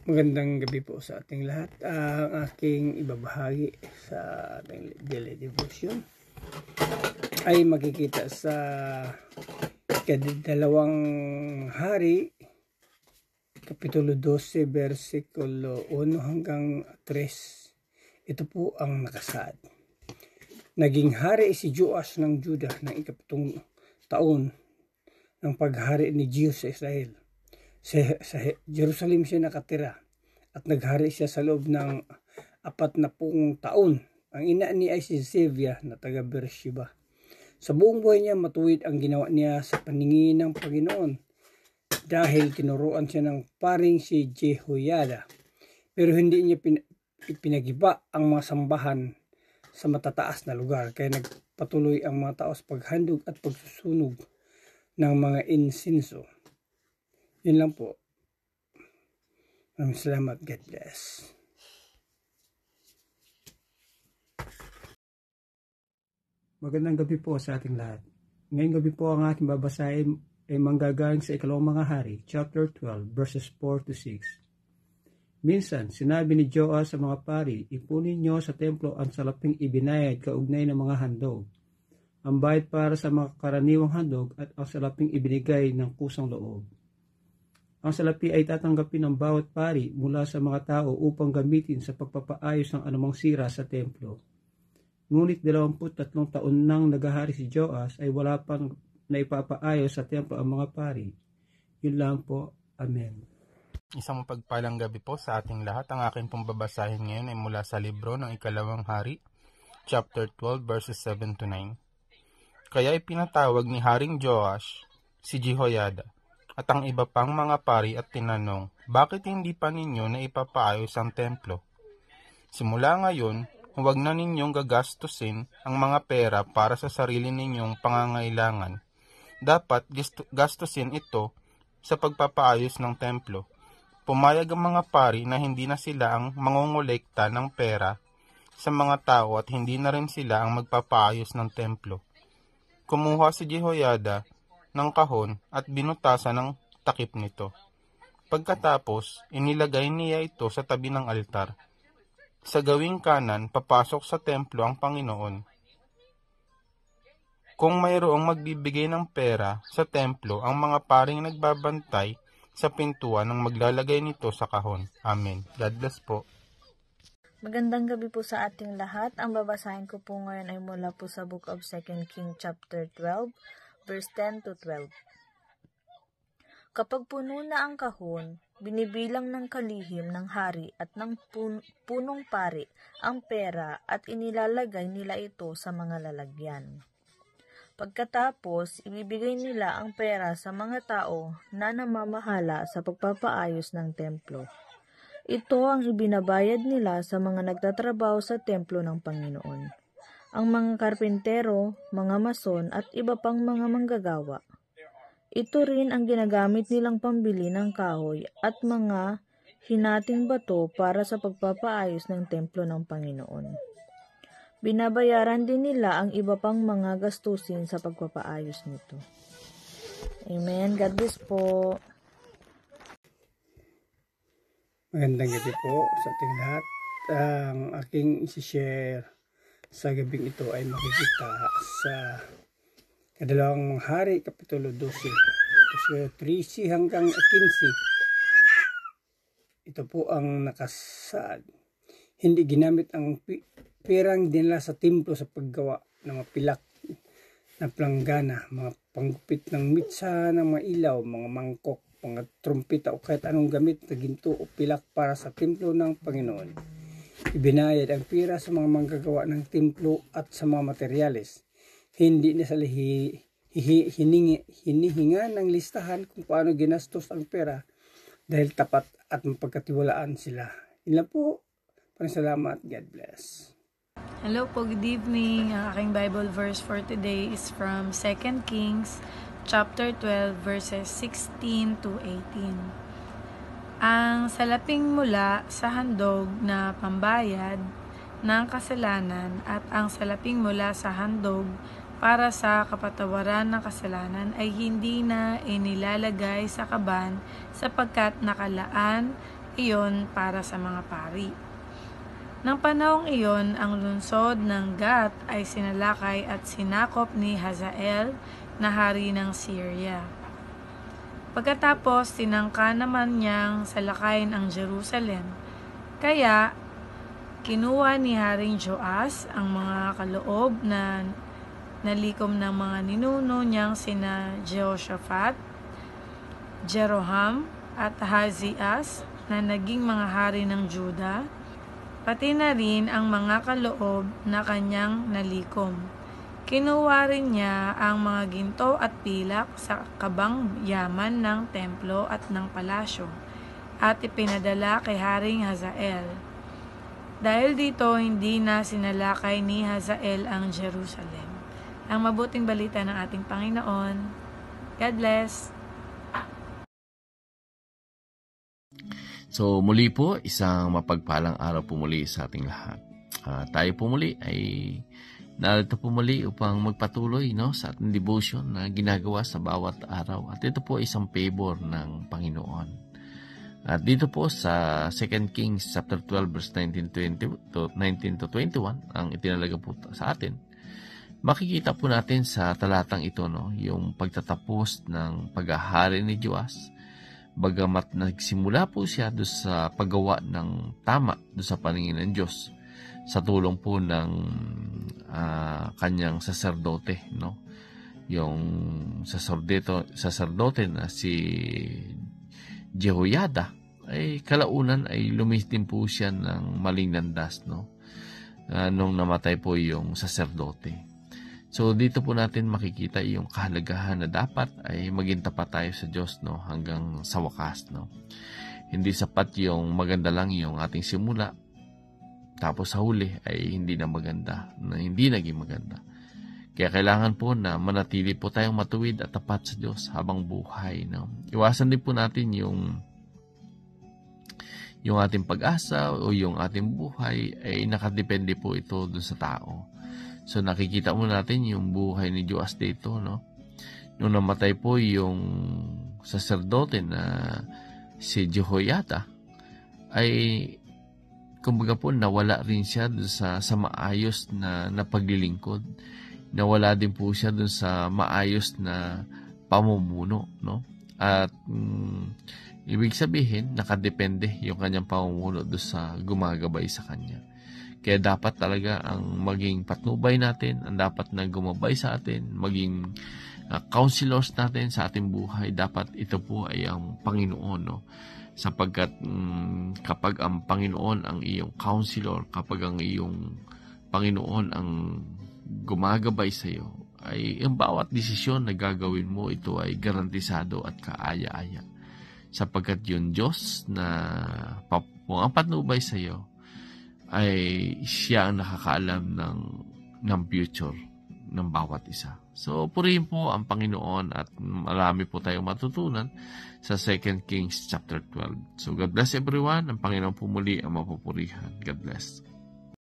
Magandang gabi po sa ating lahat. Ang aking ibabahagi sa ating daily devotion ay makikita sa ikadalawang hari, Kapitulo 12, versikulo 1 hanggang 3. Ito po ang nakasaad. Naging hari si Joas ng Judah ng 7 taon ng paghari ni Diyos sa Israel. Sa Jerusalem siya nakatira at naghari siya sa loob ng 40 taon. Ang ina niya ay si Zevia na taga Beersheba. Sa buong buhay niya matuwid ang ginawa niya sa paningin ng Panginoon dahil tinuruan siya ng paring si Jehoiada. Pero hindi niya pinagiba ang mga sambahan sa matataas na lugar, kaya nagpatuloy ang mga tao sa paghandog at pagsusunog ng mga insinso. Yun lang po. Maraming salamat. God bless. Magandang gabi po sa ating lahat. Ngayong gabi po ang ating babasahin ay manggagaling sa ikalawang mga hari, chapter 12, verses 4 to 6. Minsan, sinabi ni Joas sa mga pari, ipunin nyo sa templo ang salaping ibinayad kaugnay ng mga handog, ang bayad para sa mga karaniwang handog at ang salaping ibinigay ng kusang loob. Ang salapi ay tatanggapin ng bawat pari mula sa mga tao upang gamitin sa pagpapaayos ng anumang sira sa templo. Ngunit 23 taon nang naghahari si Joas ay wala pang naipapaayos sa templo ang mga pari. Yun lang po. Amen. Isang pagpalang gabi po sa ating lahat. Ang aking pong babasahin ngayon ay mula sa libro ng ikalawang hari, chapter 12, verses 7 to 9. Kaya ipinatawag ni Haring Joash si Jehoiada at ang iba pang mga pari at tinanong, bakit hindi pa ninyo na ipapaayos ang templo? Simula ngayon, huwag na ninyong gagastusin ang mga pera para sa sarili ninyong pangangailangan. Dapat gastusin ito sa pagpapaayos ng templo. Pumayag ang mga pari na hindi na sila ang mangongolekta ng pera sa mga tao at hindi na rin sila ang magpapaayos ng templo. Kumuha si Jehoiada ng kahon at binutasan ng takip nito. Pagkatapos, inilagay niya ito sa tabi ng altar. Sa gawing kanan, papasok sa templo ang Panginoon. Kung mayroong magbibigay ng pera sa templo, ang mga paring nagbabantay sa pintuan ang maglalagay nito sa kahon. Amen. God bless po. Magandang gabi po sa ating lahat. Ang babasahin ko po ngayon ay mula po sa Book of 2 Kings chapter 12, verse 10 to 12. Kapag puno na ang kahon, binibilang ng kalihim ng hari at ng punong pari ang pera at inilalagay nila ito sa mga lalagyan. Pagkatapos, ibibigay nila ang pera sa mga tao na namamahala sa pagpapaayos ng templo. Ito ang ibinabayad nila sa mga nagtatrabaho sa templo ng Panginoon, ang mga karpintero, mga mason at iba pang mga manggagawa. Ito rin ang ginagamit nilang pambili ng kahoy at mga hinating bato para sa pagpapaayos ng templo ng Panginoon. Binabayaran din nila ang iba pang mga gastusin sa pagpapaayos nito. Amen. God bless po. Magandang gabi po sa ating lahat. Ang aking isi-share sa gabing ito ay makikita sa Kadalawang Hari, Kapitulo 12, 13 hanggang 15. Ito po ang nakasaad. Hindi ginamit ang perang dinala sa templo sa paggawa ng mga pilak na planggana, mga panggupit ng mitsa, ng mga ilaw, mga mangkok, mga trumpeta o kahit anong gamit na ginto o pilak para sa templo ng Panginoon. Ibinayad ang pera sa mga manggagawa ng templo at sa mga materyales. Hindi na sila hinihinga ng listahan kung paano ginastos ang pera dahil tapat at mapagkatiwalaan sila. Ilan po. Salamat. God bless. Hello po, good evening. Ang aking Bible verse for today is from 2 Kings chapter 12 verses 16 to 18. Ang salaping mula sa handog na pambayad ng kasalanan at ang salaping mula sa handog para sa kapatawaran ng kasalanan ay hindi na inilalagay sa kaban sapagkat nakalaan iyon para sa mga pari. Nang panahong iyon, ang lungsod ng Gath ay sinalakay at sinakop ni Hazael na hari ng Syria. Pagkatapos, tinangka naman niyang salakayin ang Jerusalem. Kaya, kinuha ni Haring Joas ang mga kaloob na nalikom ng mga ninuno niyang sina Jehoshaphat, Jeroham at Ahazias na naging mga hari ng Juda, pati na rin ang mga kaloob na kanyang nalikom. Kinuha rin niya ang mga ginto at pilak sa kabang yaman ng templo at ng palasyo at ipinadala kay Haring Hazael. Dahil dito, hindi na sinalakay ni Hazael ang Jerusalem. Ang mabuting balita ng ating Panginoon. God bless! So muli po, isang mapagpalang araw po muli sa ating lahat. Tayo po muli ay narito po muli upang magpatuloy sa ating devotion na ginagawa sa bawat araw. At ito po isang favor ng Panginoon. At dito po sa 2 Kings chapter 12 verse 19 to 21 ang itinalaga po sa atin. Makikita po natin sa talatang ito yung pagtatapos ng paghahari ni Joas. Bagamat nagsimula po siya doon sa paggawa ng tama doon sa paningin ng Diyos sa tulong po ng kanyang saserdote, yung saserdote na si Jehoiada ay kalaunan ay lumitin po siya ng maling landas nung namatay po yung saserdote. So dito po natin makikita yung kahalagahan na dapat ay maging tapat tayo sa Diyos hanggang sa wakas. Hindi sapat yung maganda lang yung ating simula tapos sa huli ay hindi na maganda, hindi naging maganda. Kaya kailangan po na manatili po tayong matuwid at tapat sa Diyos habang buhay. Iwasan din po natin yung ating pag-asa o yung ating buhay ay nakadepende po ito dun sa tao. So nakikita mo natin yung buhay ni Joas dito, Nung namatay po yung saserdote na si Jehoiada, ay kumbaga po nawala rin siya dun sa maayos na paglilingkod. Nawala din po siya dun sa maayos na pamumuno, At ibig sabihin, nakadepende yung kanyang pamumuno dun sa gumagabay sa kanya. Kaya dapat talaga ang maging patnubay natin, ang dapat na gumabay sa atin, maging counselors natin sa ating buhay, dapat ito po ay ang Panginoon. Sapagkat kapag ang Panginoon ang iyong counselor, kapag ang iyong Panginoon ang gumagabay sa iyo, ay ang bawat desisyon na gagawin mo, ito ay garantisado at kaaya-aya. Sapagkat yung Diyos na patnubay sa iyo, ay siya ang nakakaalam ng future ng bawat isa. So, purihin po ang Panginoon at marami po tayong matutunan sa 2 Kings chapter 12. So, God bless everyone. Ang Panginoon po muli ang mapupurihan. God bless.